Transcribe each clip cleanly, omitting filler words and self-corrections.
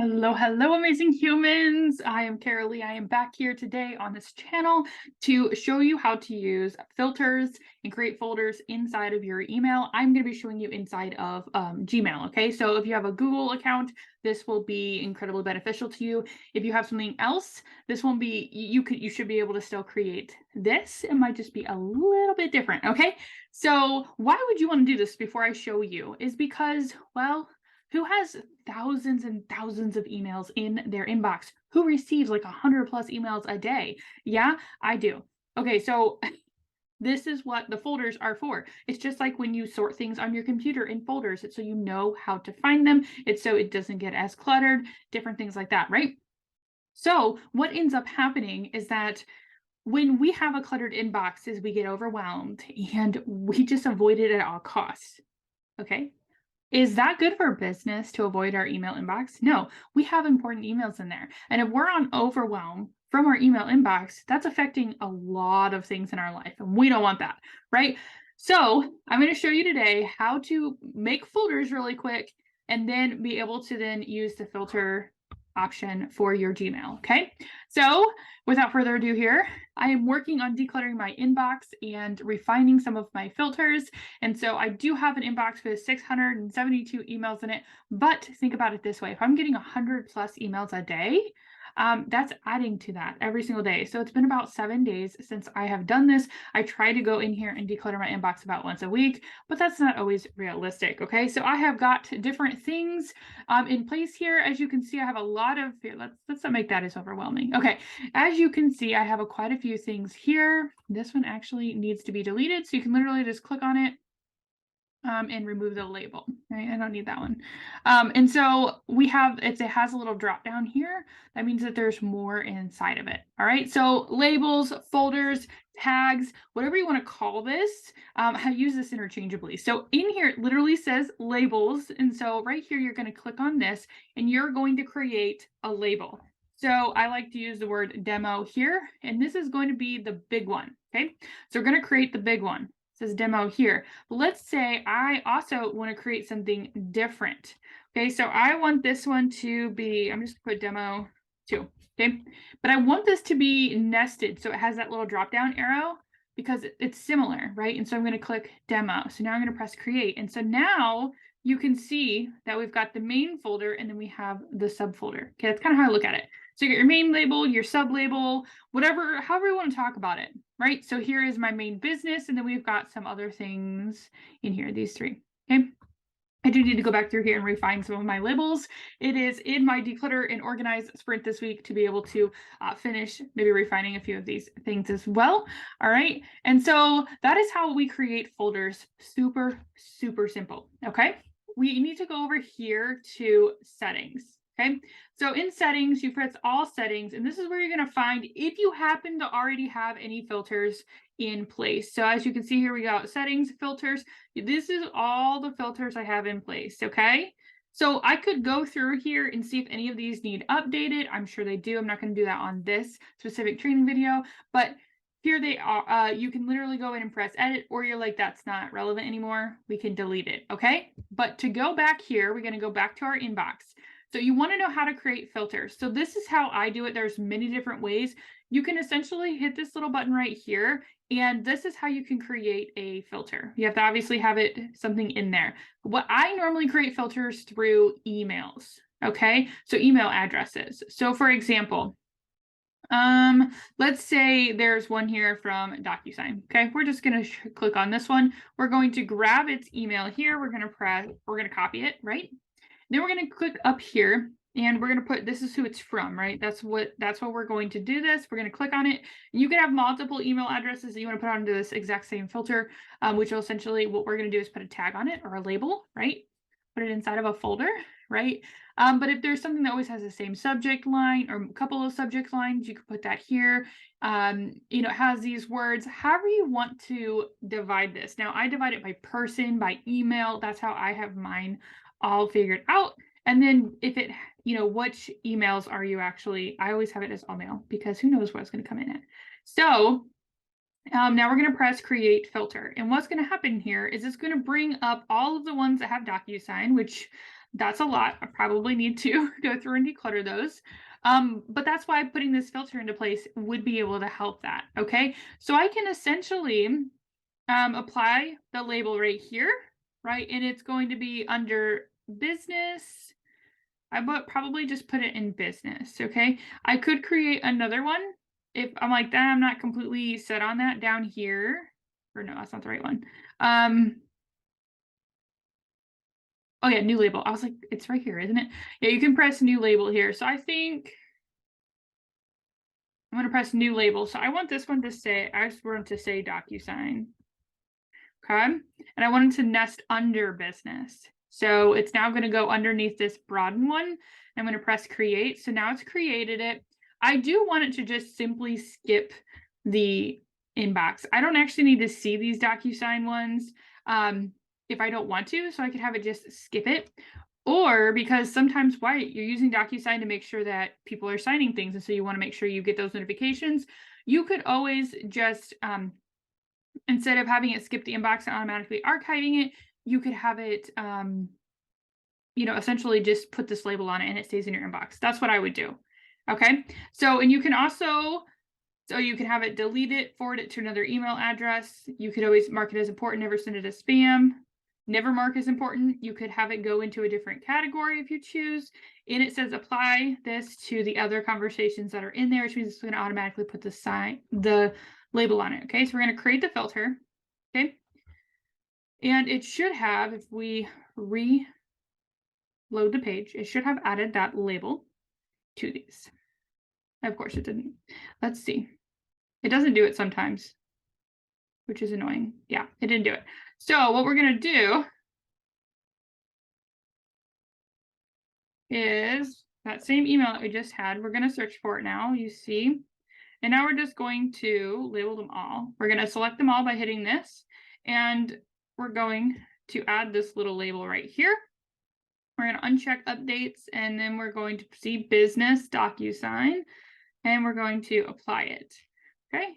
Hello, hello, amazing humans. I am Carolee. I am back here today on this channel to show you how to use filters and create folders inside of your email. I'm going to be showing you inside of Gmail. Okay, so if you have a Google account, this will be incredibly beneficial to you. If you have something else, this won't be. You should be able to still create this. It might just be a little bit different. Okay, so why would you want to do this before I show you? Is because, well, who has thousands and thousands of emails in their inbox? Who receives like 100 plus emails a day? Yeah, I do. Okay, so this is what the folders are for. It's just like when you sort things on your computer in folders. It's so you know how to find them. It's so it doesn't get as cluttered, different things like that, right? So what ends up happening is that when we have a cluttered inbox is we get overwhelmed and we just avoid it at all costs. Okay. Is that good for business to avoid our email inbox? No, we have important emails in there. And if we're on overwhelm from our email inbox, that's affecting a lot of things in our life. And we don't want that, right? So I'm going to show you today how to make folders really quick and then be able to then use the filter option for your Gmail. Okay. So without further ado here, I am working on decluttering my inbox and refining some of my filters. And so I do have an inbox with 672 emails in it, but think about it this way. If I'm getting 100 plus emails a day, that's adding to that every single day. So it's been about 7 days since I have done this. I try to go in here and declutter my inbox about once a week, but that's not always realistic. Okay, so I have got different things in place here. As you can see, I have a lot of here. Let's not make that as overwhelming. Okay, as you can see, I have quite a few things here. This one actually needs to be deleted, so you can literally just click on it and remove the label, right? I don't need that one. And so we have, it has a little drop down here. That means that there's more inside of it. All right. So labels, folders, tags, whatever you want to call this, I use this interchangeably. So in here, it literally says labels. And so right here, you're going to click on this and you're going to create a label. So I like to use the word demo here, and this is going to be the big one. Okay. So we're going to create the big one. Says demo here. But let's say I also want to create something different. Okay, so I want this one to be, I'm just going to put demo 2. Okay, but I want this to be nested. So it has that little drop down arrow because it's similar, right? And so I'm going to click demo. So now I'm going to press create. And so now you can see that we've got the main folder and then we have the subfolder. Okay, that's kind of how I look at it. So you get your main label, your sub label, whatever, however you want to talk about it, right? So here is my main business, and then we've got some other things in here, these 3, okay? I do need to go back through here and refine some of my labels. It is in my declutter and organize sprint this week to be able to finish maybe refining a few of these things as well. All right, and so that is how we create folders. Super, super simple, okay? We need to go over here to settings. Okay, so in settings, you press all settings, and this is where you're going to find if you happen to already have any filters in place. So as you can see here, we got settings, filters. This is all the filters I have in place. Okay, so I could go through here and see if any of these need updated. I'm sure they do. I'm not going to do that on this specific training video, but here they are. You can literally go in and press edit, or you're like, that's not relevant anymore. We can delete it. Okay, but to go back here, we're going to go back to our inbox. So you want to know how to create filters. So this is how I do it. There's many different ways. You can essentially hit this little button right here, and this is how you can create a filter. You have to obviously have it something in there. What I normally create filters through emails. Okay, so email addresses. So for example, let's say there's one here from DocuSign. Okay, we're just going to click on this one. We're going to grab its email here. We're going to copy it, right? Then we're going to click up here and we're going to put, this is who it's from, right? That's what we're going to do this. We're going to click on it. You can have multiple email addresses that you want to put onto this exact same filter, which will essentially, what we're going to do is put a tag on it or a label, right? Put it inside of a folder, right? But if there's something that always has the same subject line or a couple of subject lines, you could put that here. You know, it has these words, however you want to divide this. Now I divide it by person, by email. That's how I have mine all figured out. And then if it, you know, which emails are you actually, I always have it as all mail because who knows what's going to come in it. So now we're going to press create filter. And what's going to happen here is it's going to bring up all of the ones that have DocuSign, which That's a lot. I probably need to go through and declutter those. But that's why putting this filter into place would be able to help that. Okay. So I can essentially apply the label right here, right? And it's going to be under business. I would probably just put it in business. Okay. I could create another one if I'm like that. I'm not completely set on that down here. Or no, that's not the right one. Oh yeah, new label. I was like, it's right here, isn't it? Yeah, you can press new label here. So I think I'm going to press new label. So I want this one to say, I just want to say DocuSign. Okay. And I want it to nest under business. So it's now going to go underneath this broaden one. I'm going to press create. So now it's created it. I do want it to just simply skip the inbox. I don't actually need to see these DocuSign ones if I don't want to. So I could have it just skip it. Or because sometimes you're using DocuSign to make sure that people are signing things. And so you want to make sure you get those notifications. You could always just instead of having it skip the inbox and automatically archiving it, you could have it, essentially just put this label on it and it stays in your inbox. That's what I would do. Okay. So, and you can also, you can have it delete it, forward it to another email address. You could always mark it as important, never send it as spam. Never mark as important. You could have it go into a different category if you choose. And it says apply this to the other conversations that are in there, which means it's going to automatically put the label on it. Okay, so we're going to create the filter. Okay, and it should have, if we reload the page, it should have added that label to these. Of course it didn't. Let's see. It doesn't do it sometimes, which is annoying. Yeah, it didn't do it. So what we're going to do is that same email that we just had. We're going to search for it now, you see. And now we're just going to label them all. We're going to select them all by hitting this. And we're going to add this little label right here. We're going to uncheck updates. And then we're going to see business DocuSign. And we're going to apply it. Okay.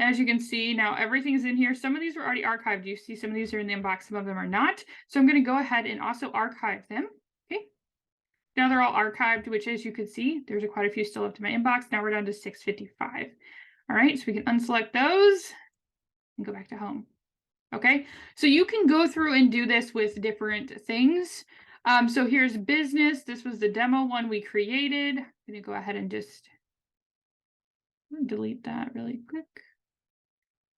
As you can see, now everything's in here. Some of these were already archived. You see some of these are in the inbox, some of them are not. So I'm going to go ahead and also archive them. Okay. Now they're all archived, which as you can see, there's quite a few still left in my inbox. Now we're down to 655. All right, so we can unselect those and go back to home. Okay, so you can go through and do this with different things. So here's business. This was the demo one we created. I'm going to go ahead and just delete that really quick.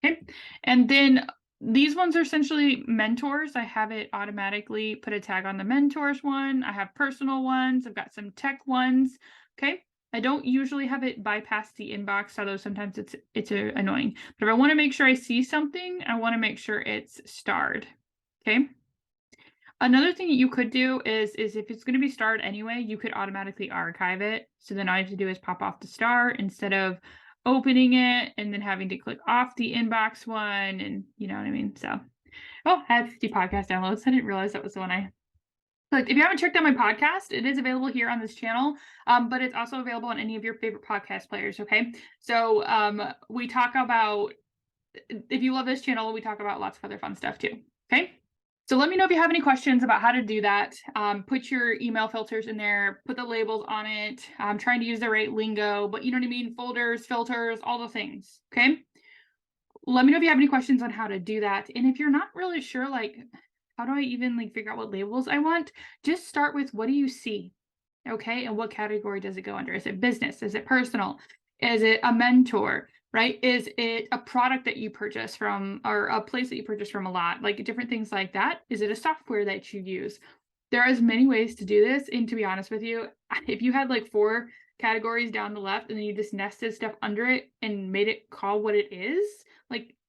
Okay, and then these ones are essentially mentors. I have it automatically put a tag on the mentors one. I have personal ones. I've got some tech ones. Okay, I don't usually have it bypass the inbox, although sometimes it's annoying. But if I want to make sure I see something, I want to make sure it's starred. Okay. Another thing that you could do is if it's going to be starred anyway, you could automatically archive it. So then all you have to do is pop off the star instead of opening it and then having to click off the inbox one. And you know what I mean? So, oh, I had 50 podcast downloads. I didn't realize that was the one I clicked. If you haven't checked out my podcast, it is available here on this channel, but it's also available on any of your favorite podcast players. Okay. So we talk about, if you love this channel, we talk about lots of other fun stuff too. Okay. So let me know if you have any questions about how to do that. Put your email filters in there, put the labels on it. I'm trying to use the right lingo, but you know what I mean? Folders, filters, all the things. Okay. Let me know if you have any questions on how to do that. And if you're not really sure, like, how do I even figure out what labels I want? Just start with, what do you see? Okay. And what category does it go under? Is it business? Is it personal? Is it a mentor? Right? Is it a product that you purchase from, or a place that you purchase from a lot? Like different things like that. Is it a software that you use? There are as many ways to do this. And to be honest with you, if you had 4 categories down the left and then you just nested stuff under it and made it call what it is,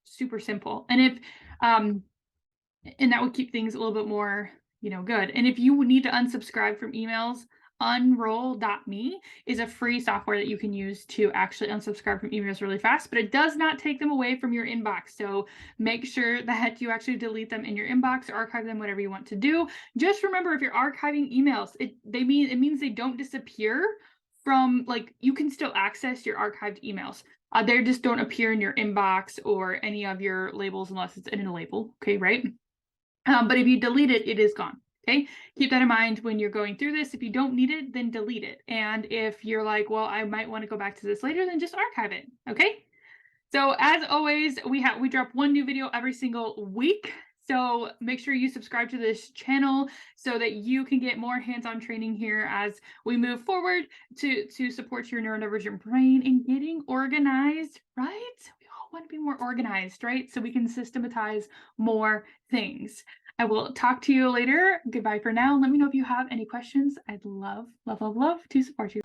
super simple. And if, and that would keep things a little bit more, good. And if you need to unsubscribe from emails, unroll.me is a free software that you can use to actually unsubscribe from emails really fast, but it does not take them away from your inbox. So make sure that you actually delete them in your inbox or archive them, whatever you want to do. Just remember, if you're archiving emails, it means they don't disappear from, you can still access your archived emails. They just don't appear in your inbox or any of your labels unless it's in a label. Okay, right? But if you delete it, it is gone. Okay, keep that in mind when you're going through this. If you don't need it, then delete it. And if you're like, well, I might want to go back to this later, then just archive it. Okay. So as always, we drop one new video every single week. So make sure you subscribe to this channel so that you can get more hands-on training here as we move forward to support your neurodivergent brain in getting organized, right? We all want to be more organized, right? So we can systematize more things. I will talk to you later. Goodbye for now. Let me know if you have any questions. I'd love, love, love, love to support you.